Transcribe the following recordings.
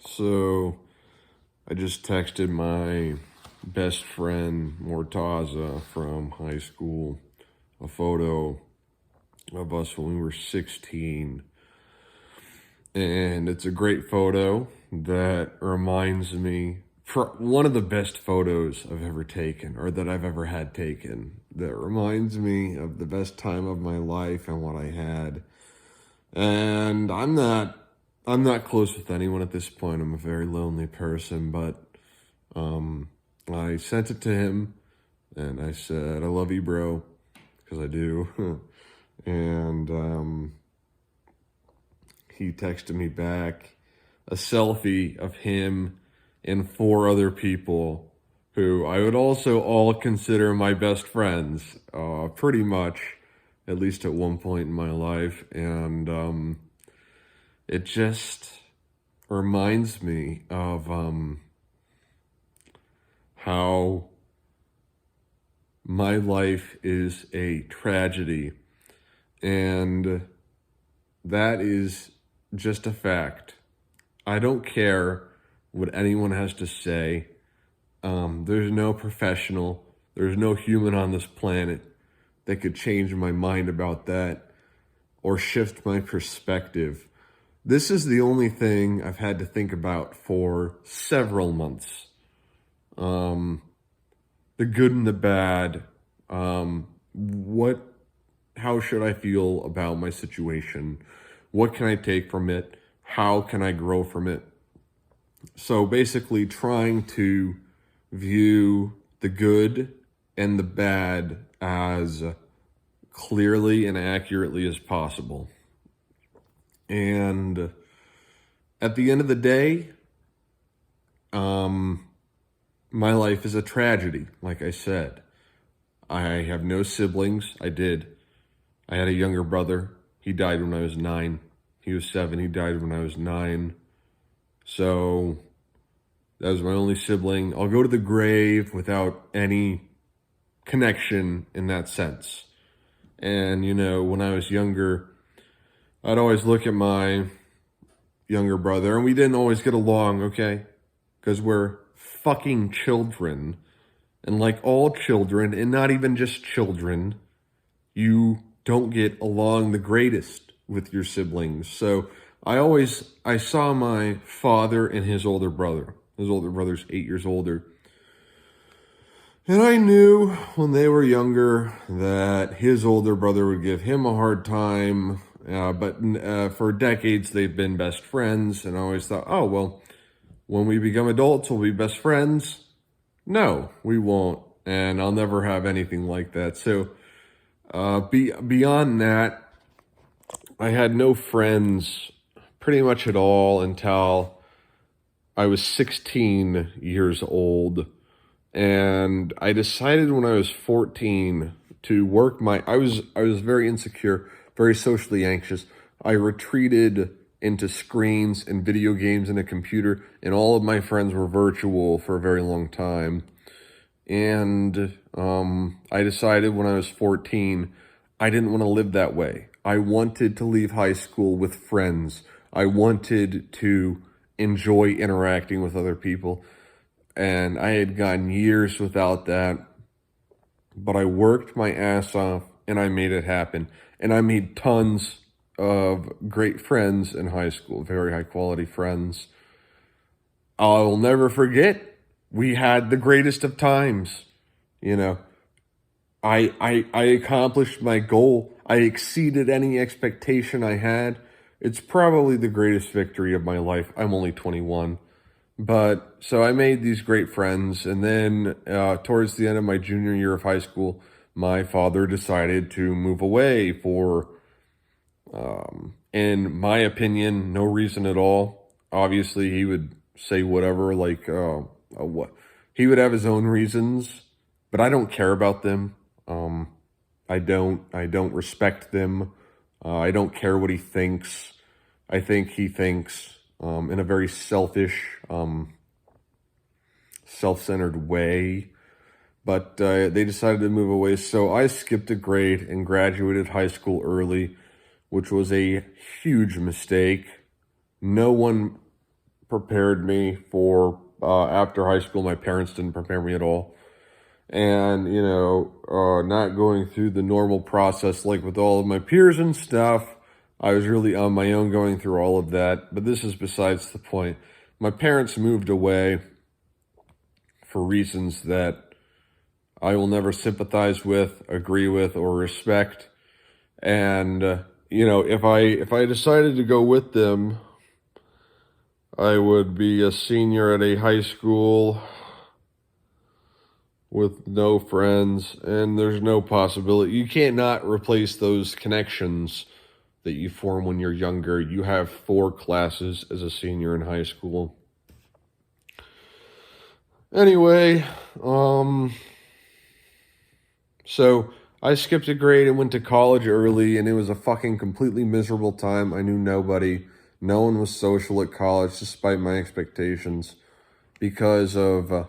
So I just texted my best friend Mortaza from high school a photo of us when we were 16. And it's a great photo that reminds me, one of the best photos I've ever taken, or that I've ever had taken, that reminds me of the best time of my life and what I had. And I'm not close with anyone at this point. I'm a very lonely person, but I sent it to him and I said, "I love you, bro," because I do. And he texted me back a selfie of him and four other people who I would also all consider my best friends, pretty much, at least at one point in my life. And it just reminds me of how my life is a tragedy, and that is just a fact. I don't care what anyone has to say. There's no professional, there's no human on this planet that could change my mind about that or shift my perspective. This is the only thing I've had to think about for several months. The good and the bad. How should I feel about my situation? What can I take from it? How can I grow from it? So basically trying to view the good and the bad as clearly and accurately as possible. And at the end of the day, my life is a tragedy, like I said. I have no siblings. I had a younger brother. He died when I was 9. He was 7. He died when I was 9. So that was my only sibling. I'll go to the grave without any connection in that sense. And, when I was younger, I'd always look at my younger brother, and we didn't always get along, okay? Because we're fucking children. And like all children, and not even just children, you don't get along the greatest with your siblings. So I saw my father and his older brother. His older brother's 8 years older. And I knew when they were younger that his older brother would give him a hard time. But for decades, they've been best friends. And I always thought, oh, well, when we become adults, we'll be best friends. No, we won't. And I'll never have anything like that. So beyond that, I had no friends pretty much at all until I was 16 years old. And I decided when I was 14 to work I was very insecure, very socially anxious. I retreated into screens and video games and a computer, and all of my friends were virtual for a very long time. And I decided when I was 14, I didn't want to live that way. I wanted to leave high school with friends. I wanted to enjoy interacting with other people. And I had gone years without that. But I worked my ass off and I made it happen. And I made tons of great friends in high school, very high quality friends. I'll never forget, we had the greatest of times. I accomplished my goal. I exceeded any expectation I had. It's probably the greatest victory of my life. I'm only 21. But so I made these great friends. And then towards the end of my junior year of high school, my father decided to move away for, in my opinion, no reason at all. Obviously, he would say whatever, like, what? He would have his own reasons, but I don't care about them. I don't respect them. I don't care what he thinks. I think he thinks in a very selfish, self-centered way. But they decided to move away, so I skipped a grade and graduated high school early, which was a huge mistake. No one prepared me for after high school. My parents didn't prepare me at all. And, not going through the normal process like with all of my peers and stuff. I was really on my own going through all of that. But this is besides the point. My parents moved away for reasons that I will never sympathize with, agree with, or respect. And, if I decided to go with them, I would be a senior at a high school with no friends, and there's no possibility. You can't not replace those connections that you form when you're younger. You have 4 classes as a senior in high school. Anyway, so I skipped a grade and went to college early, and it was a fucking completely miserable time. I knew nobody. No one was social at college, despite my expectations, because of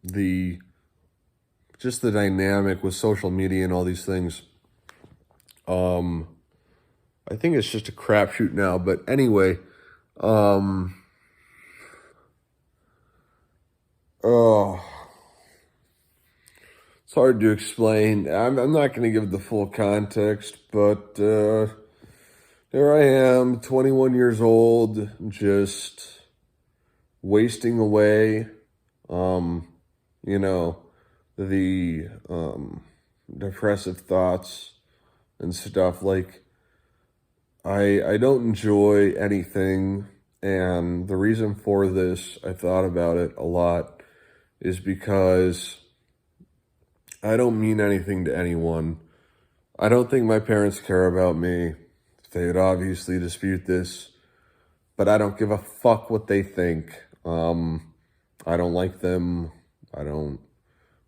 the dynamic with social media and all these things. I think it's just a crapshoot now, but anyway, it's hard to explain. I'm not going to give the full context, but there I am, 21 years old, just wasting away, the depressive thoughts and stuff. Like, I don't enjoy anything, and the reason for this, I thought about it a lot, is because I don't mean anything to anyone. I don't think my parents care about me. They would obviously dispute this, but I don't give a fuck what they think. I don't like them. I don't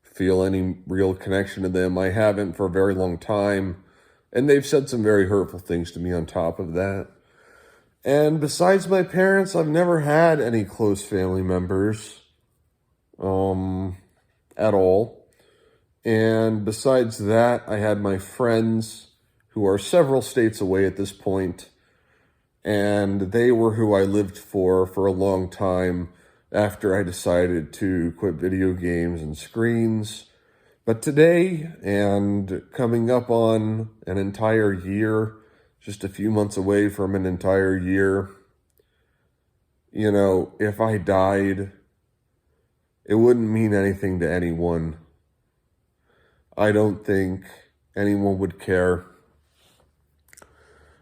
feel any real connection to them. I haven't for a very long time. And they've said some very hurtful things to me on top of that. And besides my parents, I've never had any close family members at all. And besides that, I had my friends who are several states away at this point, and they were who I lived for a long time after I decided to quit video games and screens. But today, and coming up on an entire year, just a few months away from an entire year, if I died, it wouldn't mean anything to anyone. I don't think anyone would care.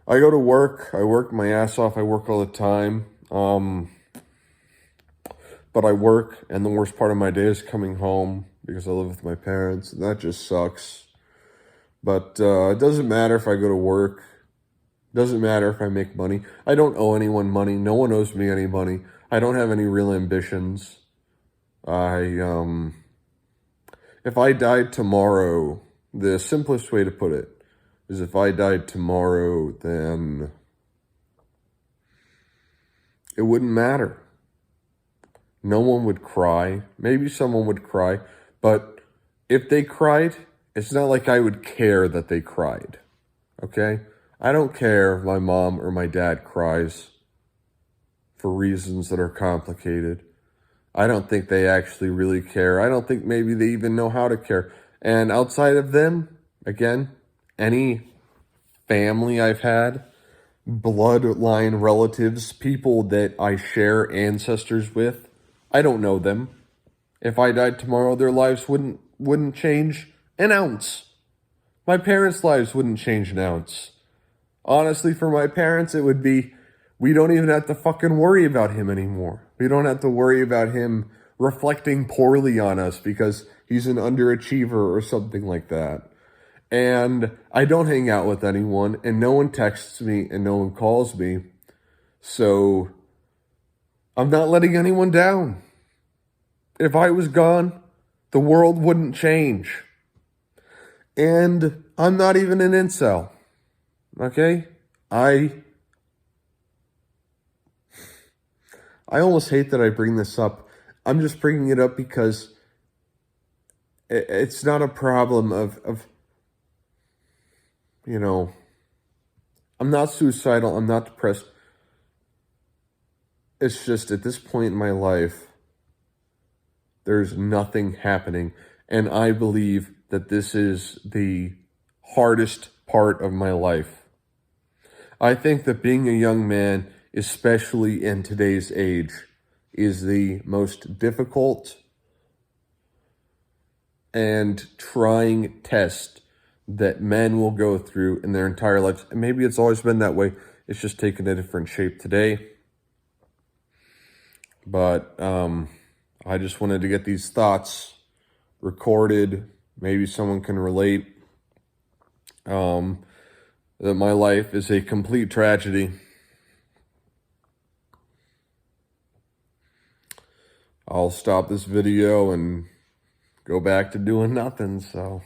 I go to work. I work my ass off. I work all the time. But I work, and the worst part of my day is coming home because I live with my parents, and that just sucks. But it doesn't matter if I go to work. It doesn't matter if I make money. I don't owe anyone money. No one owes me any money. I don't have any real ambitions. If I died tomorrow, the simplest way to put it is if I died tomorrow, then it wouldn't matter. No one would cry. Maybe someone would cry, but if they cried, it's not like I would care that they cried, okay? I don't care if my mom or my dad cries for reasons that are complicated. I don't think they actually really care. I don't think maybe they even know how to care. And outside of them, again, any family I've had, bloodline relatives, people that I share ancestors with, I don't know them. If I died tomorrow, their lives wouldn't change an ounce. My parents' lives wouldn't change an ounce. Honestly, for my parents, it would be, we don't even have to fucking worry about him anymore. We don't have to worry about him reflecting poorly on us because he's an underachiever or something like that. And I don't hang out with anyone, and no one texts me, and no one calls me. So I'm not letting anyone down. If I was gone, the world wouldn't change. And I'm not even an incel. Okay? I almost hate that I bring this up. I'm just bringing it up because it's not a problem of I'm not suicidal. I'm not depressed. it's just at this point in my life, there's nothing happening. And I believe that this is the hardest part of my life. I think that being a young man, especially in today's age, is the most difficult and trying test that men will go through in their entire lives. And maybe it's always been that way. It's just taken a different shape today. But I just wanted to get these thoughts recorded. Maybe someone can relate. That my life is a complete tragedy. I'll stop this video and go back to doing nothing, so...